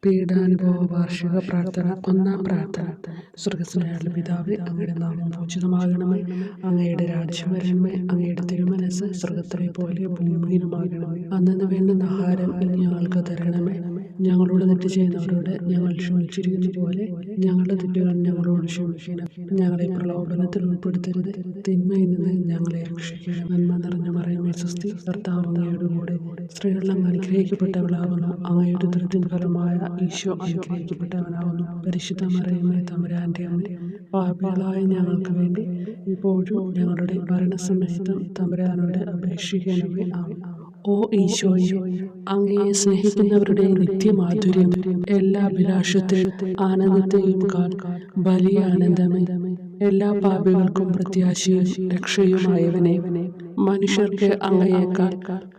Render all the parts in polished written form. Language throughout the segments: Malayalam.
പീഡാനുഭവ വാർഷിക പ്രാർത്ഥന. ഒന്നാം പ്രാർത്ഥന. സ്വർഗ്ഗസ്ഥനായ പിതാവേ, അങ്ങയുടെ നാമം പൂജിതമാകണമേ. അങ്ങയുടെ രാജ്യം വരണമേ. അങ്ങയുടെ തിരുമനസ്സ് സ്വർഗ്ഗത്തിലെ പോലെ ഭൂമിയിലുമാകണമേ. അന്നന്ന് വേണ്ടുന്ന ആഹാരം ഇനി ഞങ്ങൾക്ക് തരണമേ. ഞങ്ങളോട് തെറ്റ് ചെയ്യുന്നവരോട് ഞങ്ങൾ ക്ഷമിച്ചിരിക്കുന്ന പോലെ ഞങ്ങളുടെ തെറ്റുകൾ ഞങ്ങളോട് ക്ഷമിക്കണം. ഞങ്ങളെ പ്രലോഭനത്തിൽ ഉൾപ്പെടുത്തരുത്, തിന്മയിൽ നിന്ന് ഞങ്ങളെ രക്ഷിക്കണം. നന്മ നിറഞ്ഞ മറിയമേ സ്വസ്തി, കർത്താവ് അങ്ങയുടെ കൂടെ സ്ത്രീകളിൽ അങ്ങ് അനുഗ്രഹിക്കപ്പെട്ടവളാകുന്നു. അങ്ങയുടെ ഉദരത്തിൻ ഫലമായ ഈശോ അനുഗ്രഹിക്കപ്പെട്ടവനാകുന്നു. പരിശുദ്ധ മറിയമേ തമ്പുരാന്റെ അമ്മ, പാപികളായ ഞങ്ങൾക്ക് വേണ്ടി ഇപ്പോഴും ഞങ്ങളുടെ മരണസമയത്തും തമ്പുരാനോട് അപേക്ഷിക്കണമേ. ആമേൻ. ഓ ഈശോയെ, അങ്ങയെ സ്നേഹിക്കുന്നവരുടെ നിത്യമാധുര്യം, എല്ലാ അഭിലാഷത്തെയും ആനന്ദത്തെയും വലിയ ആനന്ദമേ, എല്ലാ പാപികൾക്കും പ്രത്യാശയും രക്ഷയുമായവനെ, മനുഷ്യർക്ക് അങ്ങയേക്കാൾ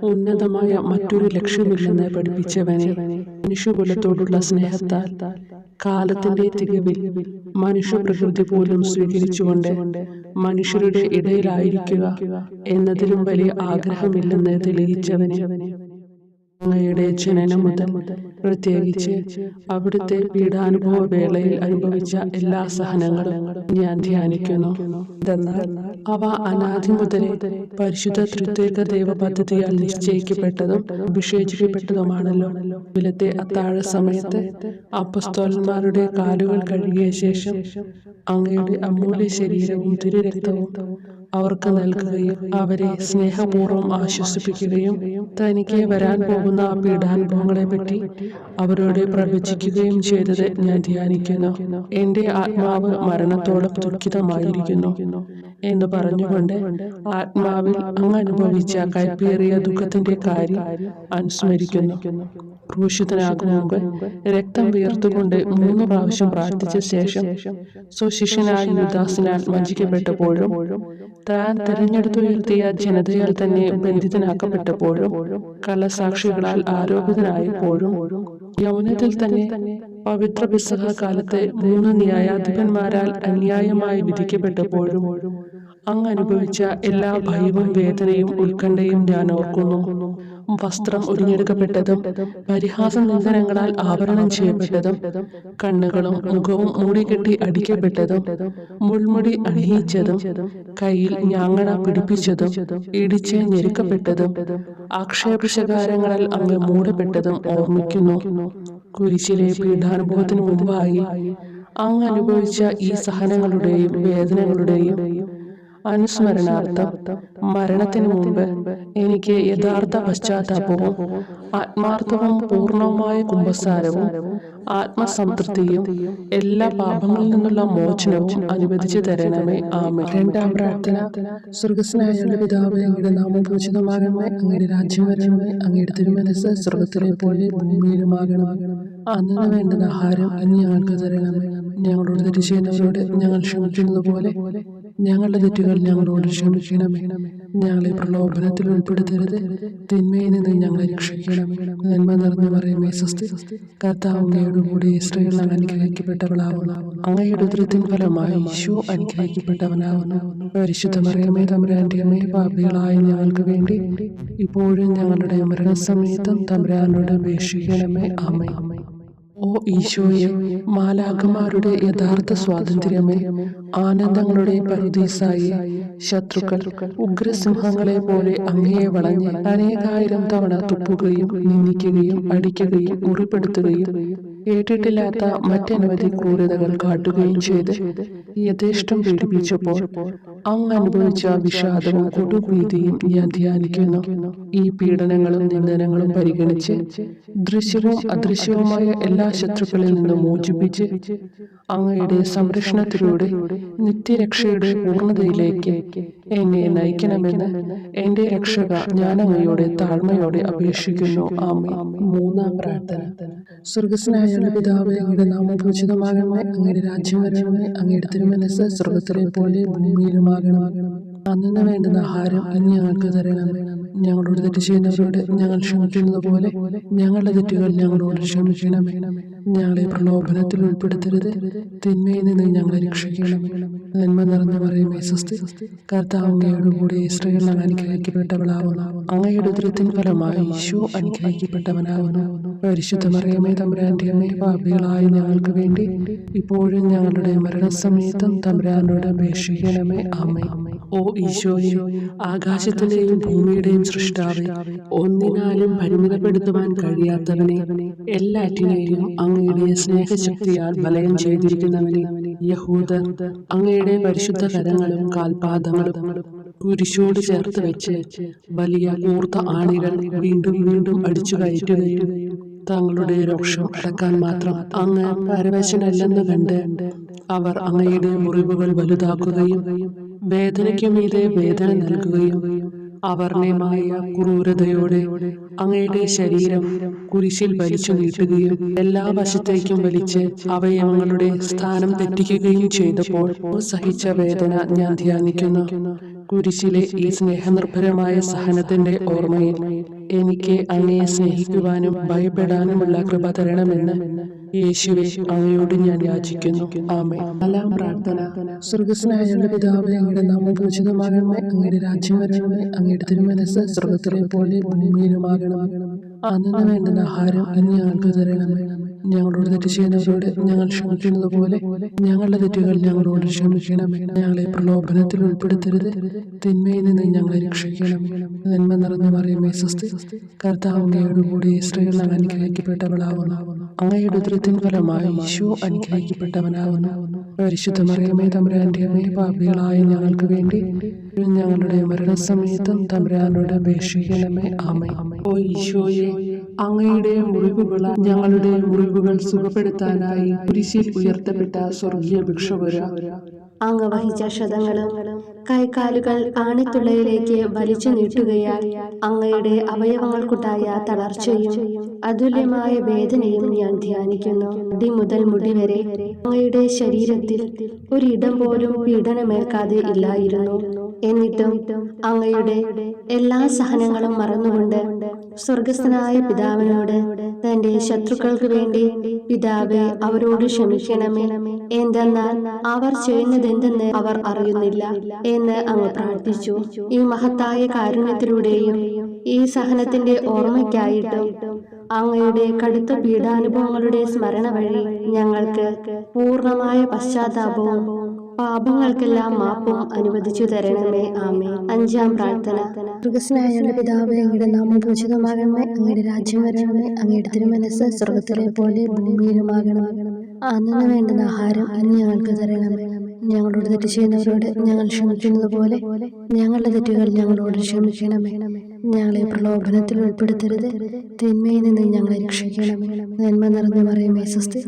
ഉന്നതമായ മറ്റൊരു ലക്ഷ്യമില്ലെന്ന് പഠിപ്പിച്ചവനെ, മനുഷ്യകുലത്തോടുള്ള സ്നേഹത്താൽ കാലത്തിന്റെ തികവിൽ മനുഷ്യപ്രകൃതി പോലും സ്വീകരിച്ചുകൊണ്ട് മനുഷ്യരുടെ ഇടയിലായിരിക്കുക എന്നതിലും വലിയ ആഗ്രഹമില്ലെന്ന് തെളിയിച്ചവനെ, അങ്ങയുടെ ജനനം മുതൽ പ്രത്യേകിച്ച് അവിടുത്തെ പീഡാനുഭവ വേളയിൽ അനുഭവിച്ച എല്ലാ സഹനങ്ങളും ഞാൻ ധ്യാനിക്കുന്നു. എന്നാൽ അവ അനാദി മുതലേ പരിശുദ്ധ ത്രിത്വൈക ദൈവ പദ്ധതിയാൽ നിശ്ചയിക്കപ്പെട്ടതും അഭിഷേചിക്കപ്പെട്ടതുമാണല്ലോ. വിലത്തെ അത്താഴ സമയത്ത് അപ്പസ്തോലന്മാരുടെ കാലുകൾ കഴുകിയ ശേഷം അങ്ങയുടെ അമൂല്യ ശരീരവും തിരുരക്തവും അവർക്ക് നൽകുകയും അവരെ സ്നേഹപൂർവ്വം ആശ്വസിപ്പിക്കുകയും തനിക്ക് വരാൻ പോകുന്ന പീഡാനുഭവങ്ങളെ പറ്റി അവരോട് പ്രവചിക്കുകയും ചെയ്തത് ഞാൻ ധ്യാനിക്കുന്നു. എന്റെ ആത്മാവ് മരണത്തോളം ദുഃഖിതമായിരിക്കുന്നു എന്ന് പറഞ്ഞുകൊണ്ട് ആത്മാവിൽ അങ്ങ് അനുഭവിച്ച കൈപ്പേറിയ ദുഃഖത്തിന്റെ കാര്യം അനുസ്മരിക്കുന്നു. ക്രൂശിതനാകും മുമ്പ് രക്തം വീർത്തുകൊണ്ട് 3 പ്രാവശ്യം പ്രാർത്ഥിച്ച ശേഷം സ്വശിഷ്യനായ യൂദാസിനാൽ വഞ്ചിക്കപ്പെട്ടപ്പോഴും താൻ തെരഞ്ഞെടുത്തുയർത്തിയ ജനതയാൽ തന്നെ ബന്ധിതനാക്കപ്പെട്ടപ്പോഴും കള്ളസാക്ഷികളാൽ ആരോപിതനായപ്പോഴും യൗവനത്തിൽ തന്നെ പവിത്ര പെസഹ കാലത്ത് 3 ന്യായാധിപന്മാരാൽ അന്യായമായി വിധിക്കപ്പെട്ടപ്പോഴും അങ്ങ് അനുഭവിച്ച എല്ലാ ഭയവും വേദനയും ഉത്കണ്ഠയും ഞാൻ ഓർക്കുന്നു. വസ്ത്രം ഉരിഞ്ഞെടുക്കപ്പെട്ടതും പരിഹാസ നിന്ദനങ്ങളാൽ ആവരണം ചെയ്യപ്പെട്ടതും കണ്ണുകളും മുഖവും മൂടിക്കെട്ടി അടിക്കപ്പെട്ടതും മുൾമുടി അണിയിച്ചതും കയ്യിൽ ഞാങ്ങണ പിടിപ്പിച്ചതും ഇടിച്ച് ഞെരുക്കപ്പെട്ടതും ആക്ഷേപശകാരങ്ങളാൽ അങ്ങ് മൂടപ്പെട്ടതും ഓർമ്മിക്കുന്നു. കുരിശിലെ പീഡാനുഭവത്തിനു മുമ്പായി അങ്ങ് അനുഭവിച്ച ഈ സഹനങ്ങളുടെയും വേദനകളുടെയും അനുസ്മരണാർത്ഥം മരണത്തിനു മുമ്പ് എനിക്ക് യഥാർത്ഥ പശ്ചാത്താപവും ആത്മാർത്ഥവും പൂർണ്ണവുമായ കുമ്പസാരവും ആത്മസംതൃപ്തിയും എല്ലാ പാപങ്ങളിൽ നിന്നുള്ള മോചനവും അനുവദിച്ചു തരണമേ. ആമേൻ. രണ്ടാം പ്രാർത്ഥന. സ്വർഗ്ഗസ്ഥനായ പിതാവേ, അങ്ങയുടെ നാമം പൂജിതമാകണമേ. അങ്ങയുടെ രാജ്യം വരണമേ. അങ്ങയുടെ തിരുമനസ്സ് സ്വർഗ്ഗത്തിലെ പോലെ ഭൂമിയിലുമാകണമേ. അന്നു വേണ്ടുന്ന ആഹാരം ഇനി ഞങ്ങൾക്ക് തരണമേ. ഞങ്ങളോട് തെറ്റ് ചെയ്യുന്നവരോട് ഞങ്ങൾ ക്ഷമിക്കുന്നത് പോലെ ഞങ്ങളുടെ തെറ്റുകൾ ഞങ്ങളോട് ക്ഷമിക്കണമേ. ഞങ്ങളെ പ്രലോഭനത്തിൽ ഉൾപ്പെടുത്തരുത്, തിന്മയിൽ നിന്ന് ഞങ്ങളെ രക്ഷിക്കണമേ. നന്മ നിറഞ്ഞ മറിയമേ സ്വസ്തി, കർത്താവ് അങ്ങയുടെ കൂടെ സ്ത്രീകൾ അനുഗ്രഹിക്കപ്പെട്ടവളാവുന്നു. അങ്ങയുടെ ഉദരത്തിൻ ഫലമായി ഈശോ അനുഗ്രഹിക്കപ്പെട്ടവനാവുന്നു. പരിശുദ്ധ മറിയമേ തമ്പുരാന്റെ അമ്മേ, പാപികളായ ഞങ്ങൾക്ക് വേണ്ടി ഇപ്പോഴും ഞങ്ങളുടെ മരണസമയത്തും തമ്പുരാനോട് അപേക്ഷിക്കണമേ. ആമേൻ. ഓ ഈശോയെ, മാലാഖമാരുടെ യഥാർത്ഥ സ്വാതന്ത്ര്യമേ, ആനന്ദങ്ങളുടെ പറുദീസായി ശത്രുക്കൾ ഉഗ്രസിംഹങ്ങളെ പോലെ അങ്ങയെ വളഞ്ഞ് അനേകായിരം തവണ തുപ്പുകയും നിന്ദിക്കുകയും അടിക്കുകയും മുറിപ്പെടുത്തുകയും കേട്ടിട്ടില്ലാത്ത മറ്റനവധി ക്രൂരതകൾ കാട്ടുകയും ചെയ്ത് യഥേഷ്ടം പീഡിപ്പിച്ചപ്പോൾ അങ്ങ് അനുഭവിച്ച വിഷാദവും കൊടുഭീതിയും ഞാൻ ധ്യാനിക്കുന്നു. ഈ പീഡനങ്ങളും നിന്ദനങ്ങളും പരിഗണിച്ച് ദൃശ്യവും അദൃശ്യവുമായ എല്ലാ ശത്രുക്കളിൽ നിന്നും മോചിപ്പിച്ച് അങ്ങയുടെ സംരക്ഷണത്തിലൂടെ നിത്യരക്ഷയുടെ പൂർണ്ണതയിലേക്ക് എന്നെ നയിക്കണമെന്ന് എന്റെ രക്ഷക ഞാൻ അങ്ങയോടെ താഴ്മയോടെ അപേക്ഷിക്കുന്നു. ആമേൻ. മൂന്നാം പ്രാർത്ഥന. സ്വർഗ്ഗസ്ഥനായ പിതാവേ, അങ്ങയുടെ നാമം പൂജിതമാകണമേ. അങ്ങയുടെ രാജ്യം വരണമേ. അങ്ങയുടെ തിരുമനസ്സ് സ്വർഗ്ഗത്തിലെ പോലെ ഭൂമിയിലുമാകണമേ. അന്നു വേണ്ടുന്ന ആഹാരം ഇനി ഞങ്ങൾക്ക് തരണമേ. ഞങ്ങളോട് തെറ്റ് ചെയ്യുന്നവരോട് ഞങ്ങൾ ക്ഷമിക്കുന്നത് പോലെ ഞങ്ങളുടെ തെറ്റുകൾ ഞങ്ങളോട് ക്ഷമിക്കണമേ. ഞങ്ങളെ പ്രലോഭനത്തിൽ ഉൾപ്പെടുത്തരുത്, തിന്മയിൽ നിന്ന് ഞങ്ങളെ രക്ഷിക്കണമേ. നന്മ നിറഞ്ഞ മറിയമേ സ്വസ്തി, കർത്താവ് അങ്ങയോട് കൂടെ സ്ത്രീകൾ അനുഗ്രഹിക്കപ്പെട്ടവളാവുന്നു. അങ്ങയുടെ ഉദരത്തിൻ ഫലമായി ഈശോ അനുഗ്രഹിക്കപ്പെട്ടവനാവുന്നു. പരിശുദ്ധ മറിയമേ തമ്പുരാന്റെ അമ്മേ, പാപികളായ ഞങ്ങൾക്ക് വേണ്ടി ഇപ്പോഴും ഞങ്ങളുടെ മരണസമയത്തും തമ്പുരാനോട് അപേക്ഷിക്കണമേ. ആമേൻ. ഓ ഈശോയെ, ആകാശത്തിന്റെയും ഭൂമിയുടെയും സൃഷ്ടാവേ, ഒന്നിനാലും പരിമിതപ്പെടുത്തുവാൻ കഴിയാത്തവനെ, എല്ലാറ്റിനെയും അങ്ങയുടെ സ്നേഹശക്തിയാൽ വലയം ചെയ്തിരിക്കുന്നവനെ, യഹൂദർ അങ്ങയുടെ പരിശുദ്ധ കരങ്ങളും കാൽപാദങ്ങളും കുരിശോട് ചേർത്ത് വെച്ച് വലിയ കൂർത്ത ആണികൾ വീണ്ടും വീണ്ടും അടിച്ചു കയറ്റുകയും തങ്ങളുടെ രോഷം അടക്കാൻ മാത്രം അങ്ങ് പരവശനല്ലെന്ന് കണ്ട് അവർ അങ്ങയുടെ മുറിവുകൾ വലുതാക്കുകയും വേദനയ്ക്കു മീതെ വേദന നൽകുകയും അവർണ്ണയമായ ക്രൂരതയോടെ അങ്ങയുടെ ശരീരം കുരിശിൽ വലിച്ചു നീട്ടുകയും എല്ലാ വശത്തേക്കും വലിച്ച് അവയവങ്ങളുടെ സ്ഥാനം തെറ്റിക്കുകയും ചെയ്തപ്പോൾ സഹിച്ച വേദന ഞാൻ ധ്യാനിക്കുന്നു. കുരിശിലെ ഈ സ്നേഹനിർഭരമായ സഹനത്തിന്റെ ഓർമ്മയിൽ എനിക്ക് അങ്ങയെ സ്നേഹിക്കുവാനും ഭയപ്പെടാനുമുള്ള കൃപ തരണമെന്ന് യേശുവേ അങ്ങയോട് ഞാൻ യാചിക്കുന്നു. ആമേൻ. നാലാം പ്രാർത്ഥന. സ്വർഗ്ഗസ്ഥനായ ഞങ്ങളുടെ പിതാവേ, അങ്ങയുടെ നാമം പൂജിതമാകണമേ, അങ്ങയുടെ രാജ്യം വരണമേ, അങ്ങയുടെ തിരുമനസ്സ് സ്വർഗ്ഗത്തിലെ പോലെ ഭൂമിയിലുമാകണമേ. അന്നു വേണ്ടുന്ന ആഹാരം ഇന്ന് ഞങ്ങൾക്ക് തരണമേ. ഞങ്ങളോട് തെറ്റ് ചെയ്യുന്നവരോട് ഞങ്ങൾ ക്ഷമിക്കുന്നത് പോലെ ഞങ്ങളുടെ തെറ്റുകൾ ഞങ്ങളോട് ക്ഷമിക്കണമേ. ഞങ്ങളെ പ്രലോഭനത്തിൽ ഉൾപ്പെടുത്തരുത്, തിന്മയിൽ നിന്ന് ഞങ്ങളെ രക്ഷിക്കണമേ. നന്മ നിറഞ്ഞ മറിയമേ സ്വസ്തി, കർത്താവ് അങ്ങയോട് കൂടെ സ്ത്രീകൾ അനുഗ്രഹിക്കപ്പെട്ടവളാവുന്നു. അങ്ങയുടെ ഉദരത്തിൻ ഫലമായി ഈശോ അനുഗ്രഹിക്കപ്പെട്ടവനാവുന്നു. പരിശുദ്ധ മറിയമേ തമ്പുരാന്റെ അമ്മേ, പാപികളായ ഞങ്ങൾക്ക് വേണ്ടി ഞങ്ങളുടെ മരണസമയത്തും തമ്പുരാനോട് അപേക്ഷിക്കണമേ. ആമേൻ. ഓ ഈശോയെ, അങ്ങയുടെ മുറിവുകൾ ഞങ്ങളുടെ മുറിവുകൾ സുഖപ്പെടുത്താനായി കുരിശിൽ ഉയർത്തപ്പെട്ട സ്വർഗീയ ഭിക്ഷുവര, അങ്ങ് വഹിച്ച ക്ഷതങ്ങളും കൈകാലുകൾ ആണിത്തുള്ളയിലേക്ക് വലിച്ചു നീട്ടുകയാൽ അങ്ങയുടെ അവയവങ്ങൾക്കുണ്ടായ തളർച്ചയും അതുല്യമായ വേദനയും ഞാൻ ധ്യാനിക്കുന്നു. മുടി മുതൽ മുടി വരെ അങ്ങയുടെ ശരീരത്തിൽ ഒരിടം പോലും പീഡനമേൽക്കാതെ ഇല്ലായിരുന്നു. എന്നിട്ടും അങ്ങയുടെ എല്ലാ സഹനങ്ങളും മറന്നുകൊണ്ട് സ്വർഗസ്ഥനായ പിതാവിനോട് തന്റെ ശത്രുക്കൾക്ക് വേണ്ടി പിതാവേ അവരോട് ക്ഷമിക്കണമേ, എന്തെന്നാൽ അവർ ചെയ്യുന്നതെന്തെന്ന് അവർ അറിയുന്നില്ല എന്ന് അങ്ങ് പ്രാർത്ഥിച്ചു. ഈ മഹത്തായ കാരുണ്യത്തിലൂടെയും ഈ സഹനത്തിന്റെ ഓർമ്മയ്ക്കായിട്ടും അങ്ങയുടെ കടുത്ത പീഡാനുഭവങ്ങളുടെ സ്മരണ വഴി ഞങ്ങൾക്ക് പൂർണ്ണമായ പശ്ചാത്താപവും പാപങ്ങൾക്കെല്ലാം മാപ്പും അനുവദിച്ചു തരണമേ. ആമേൻ. അഞ്ചാം പ്രാർത്ഥന. സ്വർഗ്ഗസ്ഥനായ പിതാവേ, അങ്ങയുടെ നാമം പൂജിതമാകണമേ, അങ്ങയുടെ രാജ്യം വരണമേ, അങ്ങയുടെ തിരുമനസ്സ് സ്വർഗ്ഗത്തിലെ പോലെ ഭൂമിയിലുമാകണമേ. അന്നു വേണ്ടുന്ന ആഹാരം ഇന്ന് ഞങ്ങൾക്ക് തരണമേ. ഞങ്ങളോട് തെറ്റ് ചെയ്യുന്നവരോട് ഞങ്ങൾ ക്ഷമിക്കുന്നത് പോലെ ഞങ്ങളുടെ തെറ്റുകൾ ഞങ്ങളോട് ക്ഷമിക്കണമേ. ഞങ്ങളെ പ്രലോഭനത്തിൽ ഉൾപ്പെടുത്തരുത്, തിന്മയിൽ നിന്ന് ഞങ്ങളെ രക്ഷിക്കണമേ. നന്മ നിറഞ്ഞ മറിയമേ സ്വസ്തി,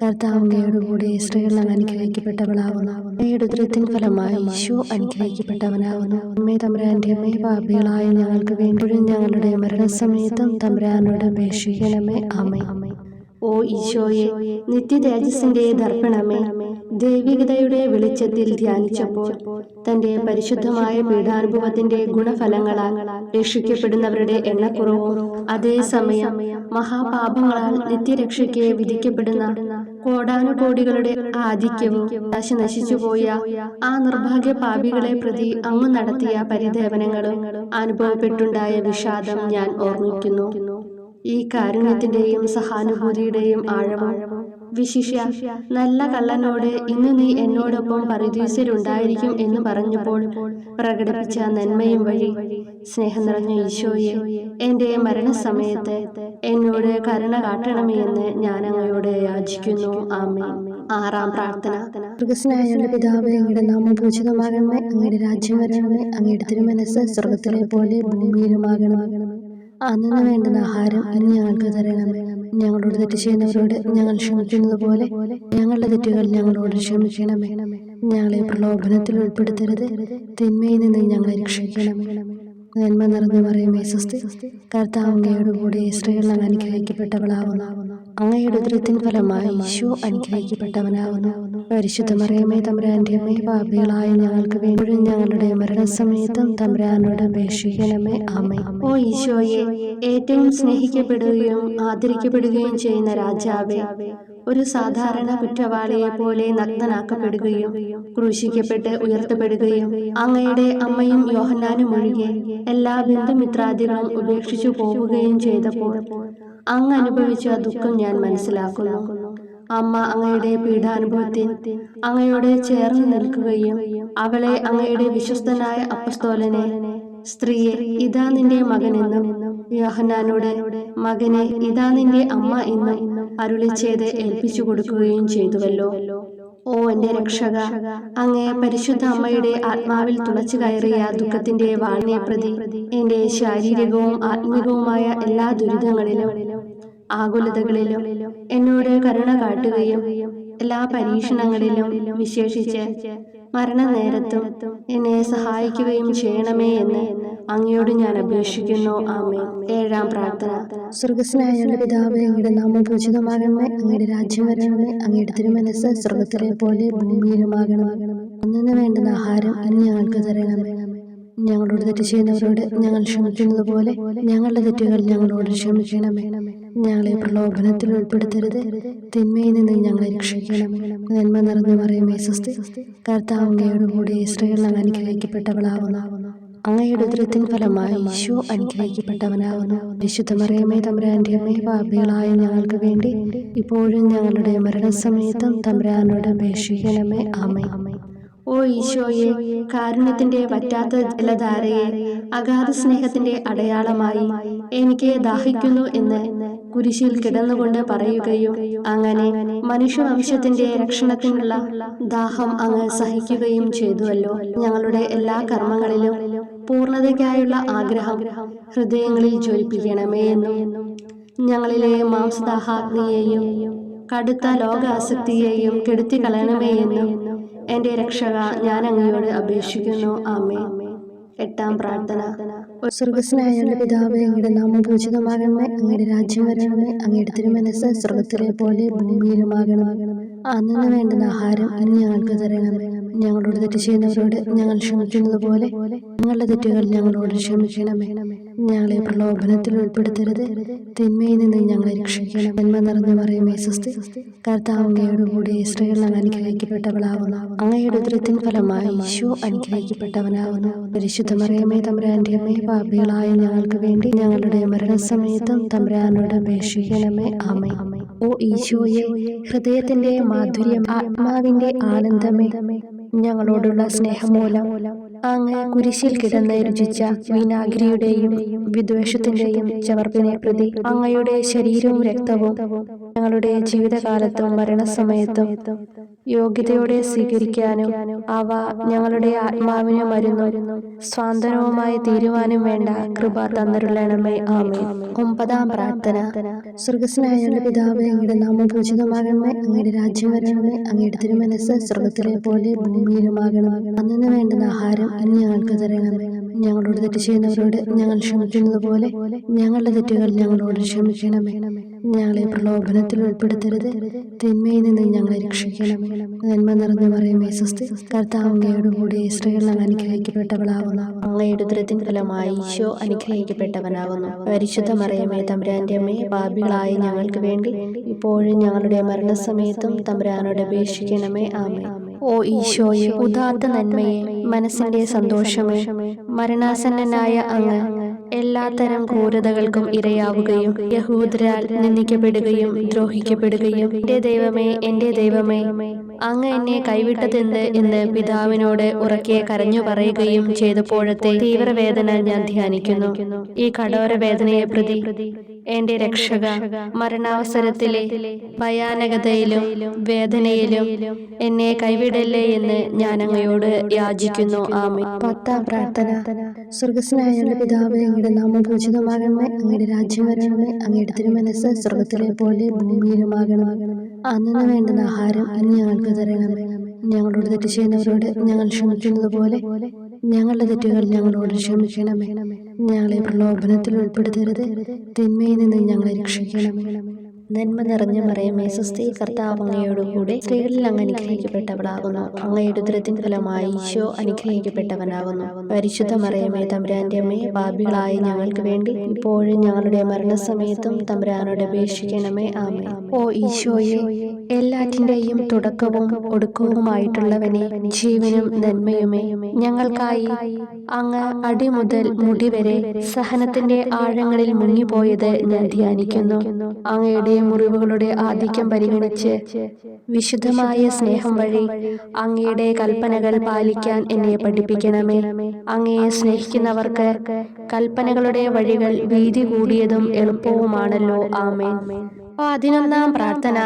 കർത്താവ് അങ്ങയോട് കൂടെ സ്ത്രീകൾ അനുഗ്രഹിക്കപ്പെട്ടവളാവുന്നു. അങ്ങയുടെ ഉദരത്തിൻ ഫലമായി ഈശോ അനുഗ്രഹിക്കപ്പെട്ടവനാവുന്നു. അമ്മേ തമ്പുരാന്റെ അമ്മേ, പാപികളായ ഞങ്ങൾക്ക് വേണ്ടി ഞങ്ങളുടെ മരണസമയത്തും തമ്പുരാനോട് അപേക്ഷിക്കണമേ. ആമേൻ. ഓ ഈശോയെ, നിത്യതേജസ്സിന്റെ ദർപ്പണമേ, ദൈവികതയുടെ വെളിച്ചത്തിൽ ധ്യാനിച്ചപ്പോൾ തന്റെ പരിശുദ്ധമായ പീഡാനുഭവത്തിന്റെ ഗുണഫലങ്ങളാൽ രക്ഷിക്കപ്പെടുന്നവരുടെ എണ്ണക്കുറവും അതേസമയം മഹാപാപങ്ങളാൽ നിത്യരക്ഷയ്ക്ക് വിധിക്കപ്പെടുന്ന കോടാനുകോടികളുടെ ആധിക്യവും നശിച്ചുപോയ ആ നിർഭാഗ്യ പാപികളെ പ്രതി അങ്ങ് നടത്തിയ പരിദേവനങ്ങളും അനുഭവപ്പെട്ടുണ്ടായ വിഷാദം ഞാൻ ഓർമ്മിക്കുന്നു. ഈ കാരുണ്യത്തിന്റെയും സഹാനുഭൂതിയുടെയും ആഴവും വിശിഷ്യ നല്ല കള്ളനോട് ഇന്ന് നീ എന്നോടൊപ്പം പരദീസയിലുണ്ടായിരിക്കും എന്ന് പറഞ്ഞപ്പോൾ പ്രകടിപ്പിച്ച നന്മയും വഴി സ്നേഹം നിറഞ്ഞ ഈശോയെ, എന്റെ മരണസമയത്ത് എന്നോട് കരുണ കാട്ടണമേ എന്ന് ഞാൻ അങ്ങയോട് യാചിക്കുന്നു. ആമേൻ. ആറാം പ്രാർത്ഥന. സ്വർഗ്ഗസ്ഥനായ പിതാവേ, അങ്ങയുടെ നാമം പൂജിതമാകണമേ, അങ്ങയുടെ രാജ്യം വരണമേ, അങ്ങയുടെ തിരുമനസ്സ് സ്വർഗ്ഗത്തിലെ പോലെ ഭൂമിയിലുമാകണമേ. അന്നു വേണ്ടുന്ന ആഹാരം ഇന്ന് ഞങ്ങൾക്ക് തരണമേ. ഞങ്ങളോട് തെറ്റ് ചെയ്യുന്നവരോട് ഞങ്ങൾ ക്ഷമിക്കുന്നത് പോലെ ഞങ്ങളുടെ തെറ്റുകൾ ഞങ്ങളോട് ക്ഷമിക്കണമേ. ഞങ്ങളെ പ്രലോഭനത്തിൽ ഉൾപ്പെടുത്തരുത്, തിന്മയിൽ നിന്ന് ഞങ്ങളെ രക്ഷിക്കണമേ. നന്മ നിറഞ്ഞ മറിയമേ സ്വസ്തി, കർത്താവ് അങ്ങയോട് കൂടെ സ്ത്രീകൾ അനുഗ്രഹിക്കപ്പെട്ടവളാവുന്നു. അങ്ങയുടെ ഉദരത്തിൻ ഫലമായി ഈശോ അനുഗ്രഹിക്കപ്പെട്ടവനാകുന്നു. പരിശുദ്ധ മറിയമേ, തമ്പുരാന്റെ അമ്മേ, പാപികളായ ഞങ്ങൾക്ക് വേണ്ടി ഞങ്ങളുടെ മരണസമയത്തും തമ്പുരാനോട് അപേക്ഷിക്കണമേ. ആമേൻ. ഓ ഈശോയെ, ഏറ്റവും സ്നേഹിക്കപ്പെടുകയും ആദരിക്കപ്പെടുകയും ചെയ്യുന്ന രാജാവേ, ഒരു സാധാരണ കുറ്റവാളിയെ പോലെ നഗ്നനാക്കപ്പെടുകയും ക്രൂശിക്കപ്പെട്ട് ഉയർത്തപ്പെടുകയും അങ്ങയുടെ അമ്മയും യോഹന്നാനും ഒഴികെ എല്ലാ ബന്ധുമിത്രാദികളും ഉപേക്ഷിച്ചു പോവുകയും ചെയ്തപ്പോൾ അങ്ങ് അനുഭവിച്ച ദുഃഖം ഞാൻ മനസ്സിലാക്കുന്നു. അമ്മ അങ്ങയുടെ പീഡാനുഭവത്തിൽ അങ്ങയോട് ചേർന്ന് നിൽക്കുകയും അവളെ അങ്ങയുടെ വിശ്വസ്തനായ അപ്പസ്തോലനെ, സ്ത്രീയെ ഇതാ നിന്റെ മകനെന്നും യോഹന്നാനോട്, മകനെ ഇതാ നിന്റെ അമ്മ എന്നും അരുളി ചെയ്ത് ഏൽപ്പിച്ചു കൊടുക്കുകയും ചെയ്തുവല്ലോ. ഓ എന്റെ രക്ഷക, അങ്ങേ പരിശുദ്ധ അമ്മയുടെ ആത്മാവിൽ തുളച്ചു കയറിയ ദുഃഖത്തിന്റെ വാളിനെ പ്രതി എന്റെ ശാരീരികവും ആത്മികവുമായ എല്ലാ ദുരിതങ്ങളിലും ആകുലതകളിലും എന്നോട് കരുണ കാട്ടുകയും എല്ലാ പരീക്ഷണങ്ങളിലും വിശേഷിച്ച് മരണനേരത്തും എന്നെ സഹായിക്കുകയും ചെയ്യണമേ എന്ന് അങ്ങയോട് ഞാൻ അപേക്ഷിക്കുന്നു. ആമേൻ. ഏഴാം പ്രാർത്ഥന. സ്വർഗ്ഗസ്ഥനായ പിതാവേ, അങ്ങയുടെ നാമം പൂജിതമാകണമേ, അങ്ങയുടെ രാജ്യം വരണമേ, അങ്ങയുടെ തിരുമനസ്സ് സ്വർഗ്ഗത്തിലെ പോലെ ഭൂമിയിലുമാകണമേ. അന്നു വേണ്ടുന്ന ആഹാരം ഇന്ന് ഞങ്ങൾക്ക് തരണമേ. ഞങ്ങളോട് തെറ്റ് ചെയ്യുന്നവരോട് ഞങ്ങൾ ക്ഷമിക്കുന്നത് പോലെ ഞങ്ങളുടെ തെറ്റുകൾ ഞങ്ങളോട് ക്ഷമിക്കണമേ. ഞങ്ങളെ പ്രലോഭനത്തിൽ ഉൾപ്പെടുത്തരുത്, തിന്മയിൽ നിന്ന് ഞങ്ങളെ രക്ഷിക്കണമേ. നന്മ നിറഞ്ഞ മറിയമേ, സ്വസ്തി, കർത്താവ് അങ്ങയോട് കൂടെ സ്ത്രീകൾ അനുഗ്രഹിക്കപ്പെട്ടവളാവുന്നു. അങ്ങയുടെ ഉദരത്തിൻ ഫലമായി ഈശോ അനുഗ്രഹിക്കപ്പെട്ടവനാവുന്നു. വിശുദ്ധ മറിയമേ, തമ്പുരാന്റെ അമ്മേ, പാപികളായ ഞങ്ങൾക്ക് വേണ്ടി ഇപ്പോഴും ഞങ്ങളുടെ മരണസമയത്തും തമ്പുരാനോട് അപേക്ഷിക്കണമേ. ആമേൻ. ഓ ഈശോയെ, കാരുണ്യത്തിന്റെ വറ്റാത്ത ജലധാരയെ, അഗാധ സ്നേഹത്തിന്റെ അടയാളമായി എനിക്ക് ദാഹിക്കുന്നു എന്ന് കുരിശിൽ കിടന്നുകൊണ്ട് പറയുകയും അങ്ങനെ മനുഷ്യവംശത്തിന്റെ രക്ഷണത്തിനുള്ള ദാഹം അങ്ങ് സഹിക്കുകയും ചെയ്തുവല്ലോ. ഞങ്ങളുടെ എല്ലാ കർമ്മങ്ങളിലും പൂർണ്ണതയ്ക്കായുള്ള ആഗ്രഹം ഹൃദയങ്ങളിൽ ജ്വലിപ്പിക്കണമേ എന്നും ഞങ്ങളിലെ മാംസദാഹാഗ്നിയെയും കടുത്ത ലോകാസക്തിയെയും കെടുത്തി കളയണമേ എന്നും എന്റെ രക്ഷക ഞാൻ അങ്ങയോട് അപേക്ഷിക്കുന്നു. ആമേൻ. എട്ടാം പ്രാർത്ഥന. സ്വർഗ്ഗസ്ഥനായ പിതാവേ, അങ്ങയുടെ നാമം പൂജിതമാകണമേ, അങ്ങയുടെ രാജ്യം വരണമേ, അങ്ങയുടെ തിരുമനസ്സ് സ്വർഗ്ഗത്തിലെ പോലെ ഭൂമിയിലുമാകണമേ. അന്നു വേണ്ടുന്ന ആഹാരം ഇന്ന് ഞങ്ങൾക്ക് തരണമേ. ഞങ്ങളോട് തെറ്റ് ചെയ്യുന്നവരോട് ഞങ്ങൾ ക്ഷമിക്കുന്നത് പോലെ ഞങ്ങളുടെ തെറ്റുകൾ ഞങ്ങളോട് ക്ഷമിക്കണമേ. ഞങ്ങളെ പ്രലോഭനത്തിൽ ഉൾപ്പെടുത്തരുത്, തിന്മയിൽ നിന്ന് ഞങ്ങളെ രക്ഷിക്കണം. നന്മ നിറഞ്ഞ മറിയമേ, സ്വസ്തി, കർത്താവ് അങ്ങയോട് കൂടെ സ്ത്രീകൾ അനുഗ്രഹിക്കപ്പെട്ടവളാവുന്നു. അങ്ങയുടെ ഉദരത്തിൻ ഫലമായി ഈശോ അനുഗ്രഹിക്കപ്പെട്ടവനാവുന്നു. പരിശുദ്ധ മറിയമേ, തമ്പുരാന്റെ അമ്മേ, പാപികളായ ഞങ്ങൾക്ക് വേണ്ടി ഞങ്ങളുടെ മരണസമയത്തും തമ്പുരാനോട് അപേക്ഷിക്കണമേ. ആമേൻ. ഓ ഈശോയെ, ഹൃദയത്തിന്റെ മാധുര്യം, ആത്മാവിന്റെ ആനന്ദമേ, ഞങ്ങളോടുള്ള സ്നേഹം മൂലം അങ്ങ് കുരിശിൽ കിടന്ന് രുചിച്ച വിനാഗിരിയുടെയും വിദ്വേഷത്തിന്റെയും ചവർപ്പിനെ പ്രതി അങ്ങയുടെ ശരീരവും രക്തവും ഞങ്ങളുടെ ജീവിതകാലത്തും മരണസമയത്തും യോഗ്യതയോടെ സ്വീകരിക്കാനും അവ ഞങ്ങളുടെ ആത്മാവിന് മരുന്നും സ്വാന്തനവുമായി തീരുവാനും വേണ്ട കൃപ തന്നരുളണമേ. ആമേൻ. ഒമ്പതാം പ്രാർത്ഥന. സ്വർഗ്ഗസ്ഥനായ പിതാവേ, അങ്ങയുടെ നാമം പൂജിതമാകണമേ, അങ്ങയുടെ രാജ്യം വരണമേ, അങ്ങയുടെ തിരുമനസ്സ് സ്വർഗ്ഗത്തിലെ പോലെ ഭൂമിയിലുമാകണമേ. അന്നു വേണ്ടുന്ന ആഹാരം ഇന്ന് ഞങ്ങൾക്ക് തരണമേ. ഞങ്ങളോട് തെറ്റ് ചെയ്യുന്നവരോട് ഞങ്ങൾ ക്ഷമിക്കുന്നത് പോലെ ഞങ്ങളുടെ തെറ്റുകൾ ഞങ്ങളോട് ക്ഷമിക്കണമേ. ഞങ്ങളെ പ്രലോഭനത്തിൽ ഉൾപ്പെടുത്തരുത്, തിന്മയിൽ നിന്ന് ഞങ്ങളെ രക്ഷിക്കണമേ. നന്മ നിറഞ്ഞ മറിയമേ, സ്വസ്തി, കർത്താവ് അങ്ങയോട് കൂടെ സ്ത്രീകൾ അനുഗ്രഹിക്കപ്പെട്ടവളാവുന്നു. അങ്ങയുടെ ഉദരത്തിൻ ഫലമായി ഈശോ അനുഗ്രഹിക്കപ്പെട്ടവനാകുന്നു. പരിശുദ്ധ മറിയമേ, തമ്പുരാന്റെ അമ്മേ, പാപികളായ ഞങ്ങൾക്ക് വേണ്ടി ഇപ്പോഴും ഞങ്ങളുടെ മരണസമയത്തും തമ്പുരാനോട് അപേക്ഷിക്കണമേ. ആമേൻ. ഓ ഈശോയെ, ഉദാത്ത നന്മയെ, മനസ്സിന്റെ സന്തോഷമേ, മരണാസന്നനായ അങ്ങ് എല്ലാത്തരം ക്രൂരതകൾക്കും ഇരയാവുകയും യഹൂദരാൽ നിന്ദിക്കപ്പെടുകയും ദ്രോഹിക്കപ്പെടുകയും എന്റെ ദൈവമേ അങ്ങ് എന്നെ കൈവിട്ടതെന്ത് എന്ന് പിതാവിനോട് ഉറക്കെ കരഞ്ഞു പറയുകയും ചെയ്തപ്പോഴത്തെ തീവ്രവേദന ഞാൻ ധ്യാനിക്കുന്നു. ഈ കഠോര വേദനയെ പ്രതി എന്റെ രക്ഷക, മരണാവസരത്തിലെ ഭയാനകതയിലും വേദനയിലും എന്നെ കൈവിടല്ലേ എന്ന് ഞാൻ അങ്ങയോട് യാചിക്കുന്നു. ആമേൻ. പത്താം പ്രാർത്ഥന. സ്വർഗ്ഗസ്ഥനായ പിതാവേ, അങ്ങയുടെ നാമം പൂജിതമാകണമേ, അങ്ങയുടെ രാജ്യം വരണമേ, അങ്ങയുടെ തിരുമനസ്സ് സ്വർഗ്ഗത്തിലെ പോലെ ഭൂമിയിലുമാകണമേ. അന്നു വേണ്ടുന്ന ആഹാരം ഇന്ന് ഞങ്ങൾക്ക് തരണമേ. ഞങ്ങളോട് തെറ്റ് ചെയ്യുന്നവരോട് ഞങ്ങൾ ക്ഷമിക്കുന്നത് പോലെ ഞങ്ങളുടെ തെറ്റുകൾ ഞങ്ങളോട് ക്ഷമിക്കണമേ. ഞങ്ങളെ പ്രലോഭനത്തിൽ ഉൾപ്പെടുത്തരുത്, തിന്മയിൽ നിന്ന് ഞങ്ങളെ രക്ഷിക്കണമേ. നന്മ നിറഞ്ഞ മറിയമേ സ്വസ്തി, കർത്താവ് അങ്ങയോടുകൂടെ സ്ത്രീകളിൽ അങ്ങ് അനുഗ്രഹിക്കപ്പെട്ടവളാകുന്നു. അങ്ങയുടെ ഉദരത്തിൻ ഫലമായി ഈശോ അനുഗ്രഹിക്കപ്പെട്ടവനാകുന്നു. പരിശുദ്ധ മറിയമേ തമ്പുരാന്റെ അമ്മേ, പാപികളായ ഞങ്ങൾക്ക് വേണ്ടി ഇപ്പോഴും ഞങ്ങളുടെ മരണസമയത്തും തമ്പുരാനോട് അപേക്ഷിക്കണമേ. ആമേൻ. ഓ ഈശോയെ, എല്ലാറ്റിന്റെയും തുടക്കവും ഒടുക്കവുമായിട്ടുള്ളവനെ, ജീവനും നന്മയുമേ, ഞങ്ങൾക്കായി അങ്ങ് അടിമുതൽ മുടിവരെ സഹനത്തിന്റെ ആഴങ്ങളിൽ മുങ്ങിപ്പോയത് ഞാൻ ധ്യാനിക്കുന്നു. അങ്ങയുടെ മുറിവുകളുടെ ആധിക്യം പരിഗണിച്ച് വിശുദ്ധമായ സ്നേഹം വഴി അങ്ങയുടെ കൽപ്പനകൾ പാലിക്കാൻ എന്നെ പഠിപ്പിക്കണമേ. അങ്ങയെ സ്നേഹിക്കുന്നവർക്ക് കൽപ്പനകളുടെ വഴികൾ വീതി കൂടിയതും എളുപ്പവുമാണല്ലോ. ആമേൻ. 11-ാം പ്രാർത്ഥന.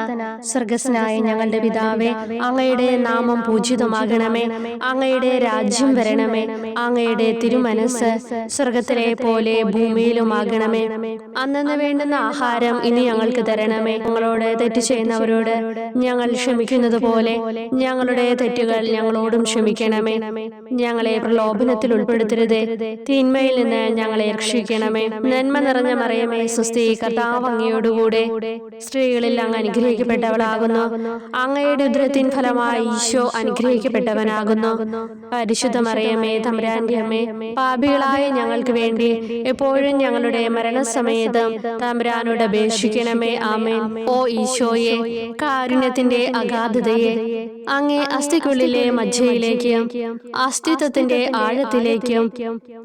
സ്വർഗ്ഗസ്ഥനായ ഞങ്ങളുടെ പിതാവേ, അങ്ങയുടെ നാമം പൂജിതമാകണമേ. അങ്ങയുടെ രാജ്യം വരണമേ. അങ്ങയുടെ തിരുമനസ് സ്വർഗത്തിലെ പോലെ ഭൂമിയിലുമാകണമേ. അന്നന്ന് വേണ്ടുന്ന ആഹാരം ഇനി ഞങ്ങൾക്ക് തരണമേ. ഞങ്ങളോട് തെറ്റ് ചെയ്യുന്നവരോട് ഞങ്ങൾ ക്ഷമിക്കുന്നത് പോലെ ഞങ്ങളുടെ തെറ്റുകൾ ഞങ്ങളോടും ക്ഷമിക്കണമേ. ഞങ്ങളെ പ്രലോഭനത്തിൽ ഉൾപ്പെടുത്തരുതേ, തിന്മയിൽ നിന്ന് ഞങ്ങളെ രക്ഷിക്കണമേ. നന്മ നിറഞ്ഞ മറിയമേ സ്വസ്തി, കർത്താവ് അങ്ങയോടുകൂടെ സ്ത്രീകളിൽ അങ്ങ് അനുഗ്രഹിക്കപ്പെട്ടവളാകുന്നു. അങ്ങയുടെ ഉദരത്തിൻ ഫലമായി ഈശോ അനുഗ്രഹിക്കപ്പെട്ടവനാകുന്നു. പരിശുദ്ധ മറിയമേ തമ്പുരാന്റെ അമ്മേ, പാപികളായ ഞങ്ങൾക്ക് വേണ്ടി എപ്പോഴും ഞങ്ങളുടെ മരണസമയത്തും തമ്പുരാനോട് അപേക്ഷിക്കണമേ. ആമേൻ. ഓ ഈശോയെ, കാരുണ്യത്തിന്റെ അഗാധതയെ, അങ്ങേ അസ്ഥിക്കുള്ളിലെ മജ്ജയിലേക്കും അസ്തിത്വത്തിന്റെ ആഴത്തിലേക്കും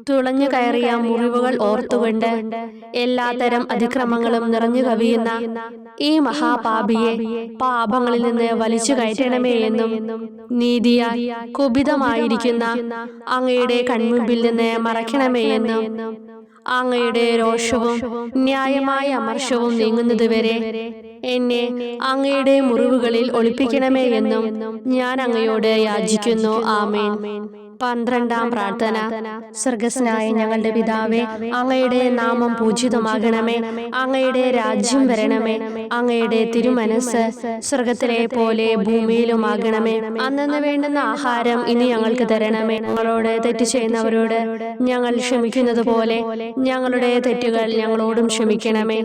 തുളഞ്ഞു കയറിയ മുറിവുകൾ ഓർത്തുകൊണ്ട് എല്ലാത്തരം അതിക്രമങ്ങളും നിറഞ്ഞു കവിയുന്ന ഈ മഹാപാപിയെ പാപങ്ങളിൽ നിന്ന് വലിച്ചു കയറ്റണമേ എന്നും, നീതിയാൽ കുപിതമായിരിക്കുന്ന അങ്ങയുടെ കൺമുമ്പിൽ നിന്ന് മറയ്ക്കണമേ എന്നും, അങ്ങയുടെ രോഷവും ന്യായമായ അമർഷവും നീങ്ങുന്നതുവരെ എന്നെ അങ്ങയുടെ മുറിവുകളിൽ ഒളിപ്പിക്കണമേ എന്നും ഞാൻ അങ്ങയോട് യാചിക്കുന്നു. ആമേൻ. 12-ാം പ്രാർത്ഥന. സ്വർഗ്ഗസ്ഥനായ ഞങ്ങളുടെ പിതാവേ, അങ്ങയുടെ നാമം പൂജിതമാകണമേ. അങ്ങയുടെ രാജ്യം വരണമേ. അങ്ങയുടെ തിരുമനസ് സ്വർഗത്തിലെ പോലെ ഭൂമിയിലുമാകണമേ. അന്നന്ന് വേണ്ടുന്ന ആഹാരം ഇനി ഞങ്ങൾക്ക് തരണമേ. ഞങ്ങളോട് തെറ്റ് ചെയ്യുന്നവരോട് ഞങ്ങൾ ക്ഷമിക്കുന്നത് പോലെ ഞങ്ങളുടെ തെറ്റുകൾ ഞങ്ങളോടും ക്ഷമിക്കണമേ.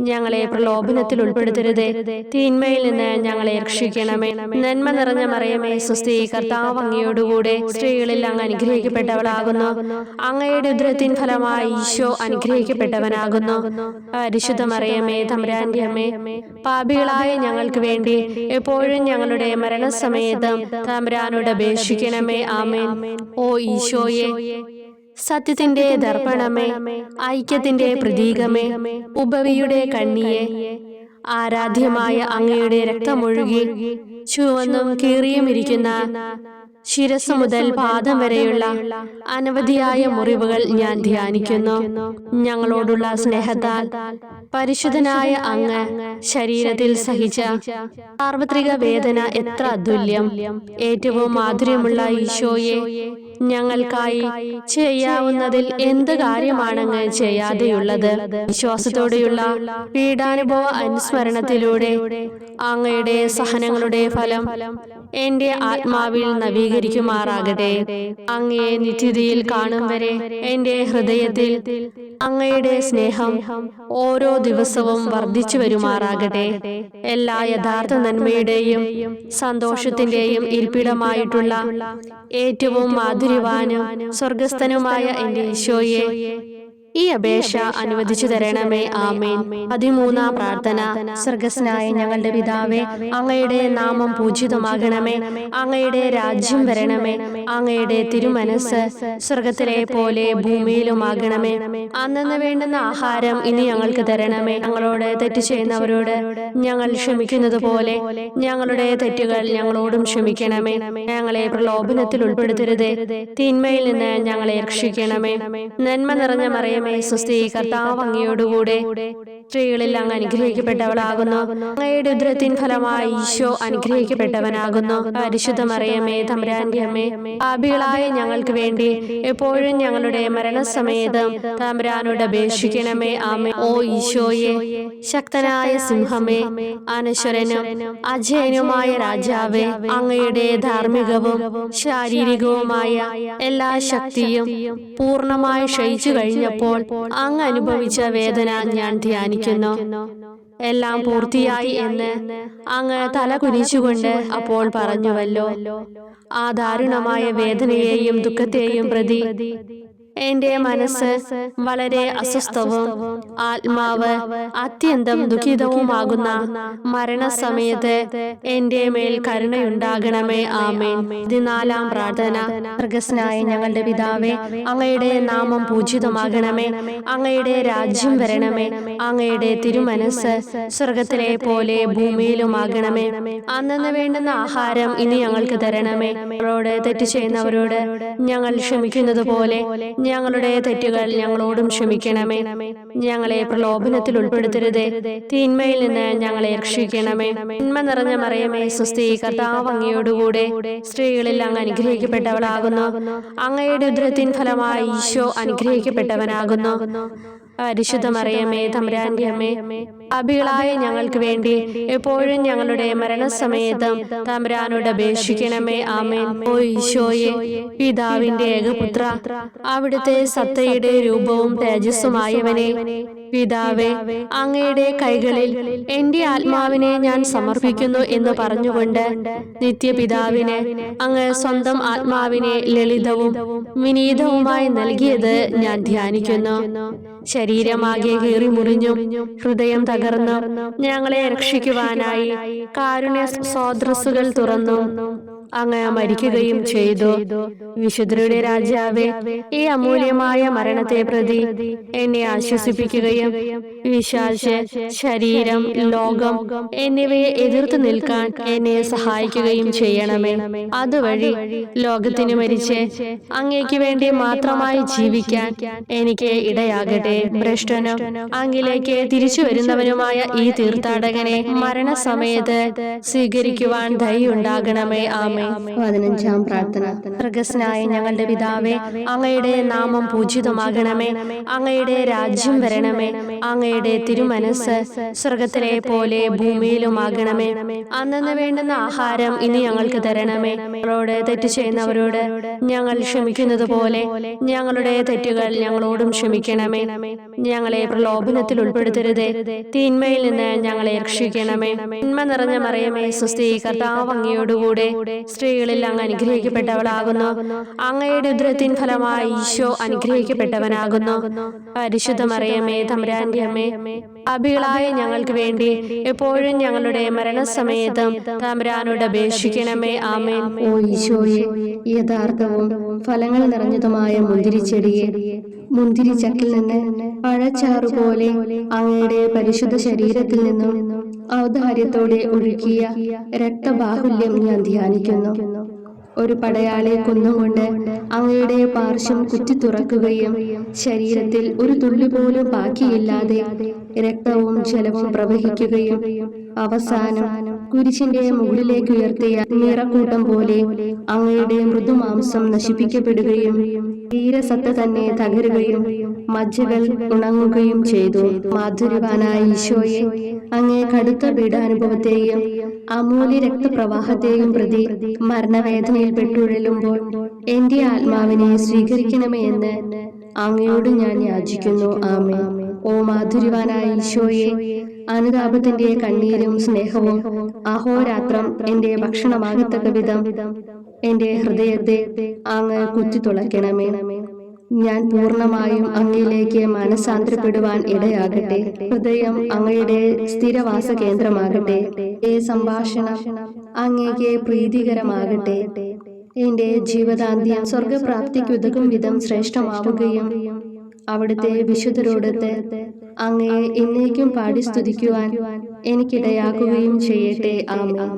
ഞങ്ങളെ പ്രലോഭനത്തിൽ ഉൾപ്പെടുത്തരുതേ, തിന്മയിൽ നിന്ന് ഞങ്ങളെ രക്ഷിക്കണമേ. നന്മ നിറഞ്ഞ മറിയമേ സ്വസ്തി, കർത്താവ് അങ്ങയോടുകൂടെ സ്ത്രീകൾ അങ്ങ് അനുഗ്രഹിക്കപ്പെട്ടവളാകുന്നു. അങ്ങയുടെ ഉദരത്തിൻ ഫലമായി ഈശോ അനുഗ്രഹിക്കപ്പെട്ടവനാകുന്നു. പരിശുദ്ധ മറിയമേ തമ്പുരാന്റെ അമ്മേ, പാപികളായ ഞങ്ങൾക്ക് വേണ്ടി എപ്പോഴും ഞങ്ങളുടെ മരണസമയത്തും തമ്പുരാനോട് അപേക്ഷിക്കണമേ. ആമേൻ. ഓ ഈശോയെ, സത്യത്തിന്റെ ദർപ്പണമേ, ഐക്യത്തിന്റെ പ്രതീകമേ, ഉപവിയുടെ കണ്ണിയെ, ആരാധ്യമായ അങ്ങയുടെ രക്തമൊഴുകി ചുവന്നും കീറിയുമിരിക്കുന്ന ശിരസ് മുതൽ പാദം വരെയുള്ള അനവധിയായ മുറിവുകൾ ഞാൻ ധ്യാനിക്കുന്നു. ഞങ്ങളോടുള്ള സ്നേഹത്താൽ പരിശുദ്ധനായ അങ്ങ് ശരീരത്തിൽ സഹിച്ച സാർവത്രിക വേദന എത്ര അതുല്യം. ഏറ്റവും മാധുര്യമുള്ള ഈശോയെ, ഞങ്ങൾക്കായി ചെയ്യാവുന്നതിൽ എന്ത് കാര്യമാണങ്ങ് ചെയ്യാതെയുള്ളത്? വിശ്വാസത്തോടെയുള്ള പീഡാനുഭവ അനുസ്മരണത്തിലൂടെ അങ്ങയുടെ സഹനങ്ങളുടെ ഫലം എന്റെ ആത്മാവിൽ നവീകരിക്കുമാറാകട്ടെ. അങ്ങയെ നിത്യതയിൽ കാണും വരെ എന്റെ ഹൃദയത്തിൽ അങ്ങയുടെ സ്നേഹം ഓരോ ദിവസവും വർദ്ധിച്ചു വരുമാറാകട്ടെ. എല്ലാ യഥാർത്ഥ നന്മയുടെയും സന്തോഷത്തിന്റെയും ഇരിപ്പിടമായിട്ടുള്ള ഏറ്റവും മാധുര്യവാനും സ്വർഗസ്ഥനുമായ എന്റെ ഈശോയെ, ഈ അപേക്ഷ അനുവദിച്ചു തരണമേ. ആമേൻ. 13-ാം പ്രാർത്ഥന. സ്വർഗ്ഗസ്ഥനായ ഞങ്ങളുടെ പിതാവേ, അങ്ങയുടെ നാമം പൂജിതമാകണമേ. അങ്ങയുടെ രാജ്യം വരണമേ. അങ്ങയുടെ തിരുമനസ് സ്വർഗത്തിലെ പോലെ ഭൂമിയിലുമാകണമേ. അന്നന്ന് വേണ്ടുന്ന ആഹാരം ഇനി ഞങ്ങൾക്ക് തരണമേ. ഞങ്ങളോട് തെറ്റ് ചെയ്യുന്നവരോട് ഞങ്ങൾ ക്ഷമിക്കുന്നത് പോലെ ഞങ്ങളുടെ തെറ്റുകൾ ഞങ്ങളോടും ക്ഷമിക്കണമേ. ഞങ്ങളെ പ്രലോഭനത്തിൽ ഉൾപ്പെടുത്തരുതേ, തിന്മയിൽ നിന്ന് ഞങ്ങളെ രക്ഷിക്കണമേ. നന്മ നിറഞ്ഞ മറിയമേ സ്വസ്തി, കർത്താവ് അങ്ങയോടുകൂടെ സ്ത്രീകളിൽ അങ്ങ് അനുഗ്രഹിക്കപ്പെട്ടവളാകുന്നു. അങ്ങയുടെ ഉദരത്തിൻ ഫലമായി ഈശോ അനുഗ്രഹിക്കപ്പെട്ടവനാകുന്നു. പരിശുദ്ധ മറിയമേ തമ്പുരാന്റെ അമ്മേ, പാപികളായ ഞങ്ങൾക്ക് വേണ്ടി എപ്പോഴും ഞങ്ങളുടെ മരണസമയത്തും തമ്പുരാനോട് അപേക്ഷിക്കണമേ. ആമേൻ. ഓ ഈശോയെ, ശക്തനായ സിംഹമേ, അനശ്വരനും അജയനുമായ രാജാവേ, അങ്ങയുടെ ധാർമ്മികവും ശാരീരികവുമായ എല്ലാ ശക്തിയും പൂർണ്ണമായി ക്ഷയിച്ചു കഴിഞ്ഞപ്പോൾ അങ്ങ് അനുഭവിച്ച വേദന ഞാൻ ധ്യാനിക്കുന്നു. എല്ലാം പൂർത്തിയായി എന്ന് അങ്ങ് തല കുനിച്ചുകൊണ്ട് അപ്പോൾ പറഞ്ഞുവല്ലോ. ആ ദാരുണമായ വേദനയെയും ദുഃഖത്തെയും പ്രതി എന്റെ മനസ്സ് വളരെ അസ്വസ്ഥവും ആത്മാവ് അത്യന്തം ദുഃഖിതവുമാകുന്ന മരണസമയത്ത് എന്റെ മേൽ കരുണയുണ്ടാകണമേ. ആമേൻ. 14-ാം പ്രാർത്ഥന. സ്വർഗ്ഗസ്ഥനായ ഞങ്ങളുടെ പിതാവേ, അങ്ങയുടെ നാമം പൂജിതമാകണമേ. അങ്ങയുടെ രാജ്യം വരണമേ. അങ്ങയുടെ തിരുമനസ്സ് സ്വർഗത്തിലെ പോലെ ഭൂമിയിലുമാകണമേ. അന്നന്ന് വേണ്ടുന്ന ആഹാരം ഇനി ഞങ്ങൾക്ക് തരണമേ. ഞങ്ങളോട് തെറ്റ് ചെയ്യുന്നവരോട് ഞങ്ങൾ ക്ഷമിക്കുന്നത് പോലെ ഞങ്ങളുടെ തെറ്റുകൾ ഞങ്ങളോടും ക്ഷമിക്കണമേ. ഞങ്ങളെ പ്രലോഭനത്തിൽ ഉൾപ്പെടുത്തരുതേ, തിന്മയിൽ നിന്ന് ഞങ്ങളെ രക്ഷിക്കണമേ. നന്മ നിറഞ്ഞ മറിയമേ, സ്വസ്തി, കർത്താവ് അങ്ങയോടുകൂടെ സ്ത്രീകളിൽ അങ്ങ് അനുഗ്രഹിക്കപ്പെട്ടവളാകുന്നു. അങ്ങയുടെ ഉദരത്തിൻ ഫലമായി ഈശോ അനുഗ്രഹിക്കപ്പെട്ടവനാകുന്നു. പരിശുദ്ധ മറിയമേ, തമ്പുരാന്റെ അമ്മേ, പാപികളായ ഞങ്ങൾക്ക് വേണ്ടി എപ്പോഴും ഞങ്ങളുടെ മരണസമയത്തും തമ്പുരാനോട് അപേക്ഷിക്കണമേ. ആമേൻ. ഓ ഈശോയെ, പിതാവിന്റെ ഏകപുത്ര, അവിടുത്തെ സത്തയുടെ രൂപവും തേജസ്സുമായവനെ, പിതാവേ, അങ്ങയുടെ കൈകളിൽ എന്റെ ആത്മാവിനെ ഞാൻ സമർപ്പിക്കുന്നു എന്ന് പറഞ്ഞുകൊണ്ട് നിത്യപിതാവിന് അങ്ങ് സ്വന്തം ആത്മാവിനെ ലളിതവും വിനീതവുമായി നൽകിയത് ഞാൻ ധ്യാനിക്കുന്നു. ശരീരമാകെ കീറി മുറിഞ്ഞും ഹൃദയം തകർന്നും ഞങ്ങളെ രക്ഷിക്കുവാനായി കാരുണ്യ സ്രോതസ്സുകൾ തുറന്നു അങ്ങ് മരിക്കുകയും ചെയ്തു. വിശുദ്ധരുടെ രാജാവേ, ഈ അമൂല്യമായ മരണത്തെ പ്രതി എന്നെ ആശ്വസിപ്പിക്കുകയും വിശ്വാസ ശരീരം, ലോകം എന്നിവയെ എതിർത്ത് നിൽക്കാൻ എന്നെ സഹായിക്കുകയും ചെയ്യണമേ. അതുവഴി ലോകത്തിന് മരിച്ച് അങ്ങേക്ക് വേണ്ടി മാത്രമായി ജീവിക്കാൻ എനിക്ക് ഇടയാകട്ടെ. ഭ്രഷ്ടനും അങ്ങിലേക്ക് തിരിച്ചു വരുന്നവനുമായ ഈ തീർത്ഥാടകനെ മരണസമയത്ത് സ്വീകരിക്കുവാൻ ദയുണ്ടാകണമേ. ആമേൻ. 15-ാം പ്രാർത്ഥന. സ്വർഗ്ഗസ്ഥനായ ഞങ്ങളുടെ പിതാവേ, അങ്ങയുടെ നാമം പൂജിതമാകണമേ. അങ്ങയുടെ രാജ്യം വരണമേ. അങ്ങയുടെ തിരുമനസ്സ് സ്വർഗത്തിലെ പോലെ ഭൂമിയിലുമാകണമേ. അന്നന്ന് വേണ്ടുന്ന ആഹാരം ഇനി ഞങ്ങൾക്ക് തരണമേ. ഞങ്ങളോട് തെറ്റ് ചെയ്യുന്നവരോട് ഞങ്ങൾ ക്ഷമിക്കുന്നത് പോലെ ഞങ്ങളുടെ തെറ്റുകൾ ഞങ്ങളോടും ക്ഷമിക്കണമേ. ഞങ്ങളെ പ്രലോഭനത്തിൽ ഉൾപ്പെടുത്തരുതേ, തിന്മയിൽ നിന്ന് ഞങ്ങളെ രക്ഷിക്കണമേ. നന്മ നിറഞ്ഞ മറിയമേ, സ്വസ്തി, കർത്താവ് അങ്ങയോടുകൂടെ സ്ത്രീകളിൽ അങ്ങ് അനുഗ്രഹിക്കപ്പെട്ടവളാകുന്നു. അങ്ങയുടെ ഉദരത്തിൻ ഫലമായി ഈശോ അനുഗ്രഹിക്കപ്പെട്ടവനാകുന്നു. പരിശുദ്ധ മറിയമേ, തമ്പുരാന്റെ അമ്മേ, പാപികളായ ഞങ്ങൾക്ക് വേണ്ടി എപ്പോഴും ഞങ്ങളുടെ മരണസമയത്തും തമ്പുരാനോട് അപേക്ഷിക്കണമേ. ആമേൻ. ഓ ഈശോയെ, യഥാർത്ഥവും ഫലങ്ങൾ നിറഞ്ഞതുമായ മുന്തിരിച്ചെടിയെ, മുന്തിരിച്ചക്കിൽ നിന്ന് പഴച്ചാറുപോലെ അങ്ങയുടെ പരിശുദ്ധ ശരീരത്തിൽ നിന്നും ഔദാര്യത്തോടെ ഒഴുകിയ രക്തബാഹുല്യം ഞാൻ ധ്യാനിക്കുന്നു. ഒരു പടയാളെ കൊന്നുകൊണ്ട് അങ്ങയുടെ പാർശ്വം കുത്തി തുറക്കുകയും ശരീരത്തിൽ ഒരു തുള്ളി പോലും ബാക്കിയില്ലാതെ രക്തവും ജലവും പ്രവഹിക്കുകയും അവസാനം കുരിശിന്റെ മുകളിലേക്ക് ഉയർത്തിയ നിറക്കൂട്ടം പോലെ അങ്ങയുടെ മൃദുമാംസം നശിപ്പിക്കപ്പെടുകയും തീരസത്ത തന്നെ തകരുകയും മജ്ജകൾ ഉണങ്ങുകയും ചെയ്തു. മാധുര്യവാനായ ഈശോയെ, അങ്ങേ കടുത്ത പീഡാനുഭവത്തെയും അമൂല്യ രക്തപ്രവാഹത്തെയും പ്രതി മരണവേദനയിൽ പെട്ടുഴലുമ്പോൾ എന്റെ ആത്മാവിനെ സ്വീകരിക്കണമേ എന്ന് അങ്ങയോട് ഞാൻ യാചിക്കുന്നു. ആമേൻ. ഓ മാധുര്യവാനായ ഈശോയെ, അനുതാപത്തിന്റെ കണ്ണീരും സ്നേഹവും അഹോരാത്രം എന്റെ ഭക്ഷണമാകത്തക്ക വിധം എന്റെ ഹൃദയത്തെ അങ്ങ് കുത്തിത്തുളയ്ക്കണമേ. ഞാൻ പൂർണ്ണമായും അങ്ങയിലേക്ക് മനസാന്തരപ്പെടുവാൻ ഇടയാകട്ടെ. ഹൃദയം അങ്ങയുടെ സ്ഥിരവാസ കേന്ദ്രമാകട്ടെ. ഈ സംഭാഷണം അങ്ങേക്ക് പ്രീതികരമാകട്ടെ. എന്റെ ജീവിതാന്ത്യം സ്വർഗപ്രാപ്തിക്കുതകും വിധം ശ്രേഷ്ഠമാവുകയും അവിടുത്തെ വിശുദ്ധരോടൊത്ത് അങ്ങയെ എന്നേക്കും പാടി സ്തുതിക്കുവാൻ എനിക്കിടയാക്കുകയും ചെയ്യട്ടെ. ആമേൻ.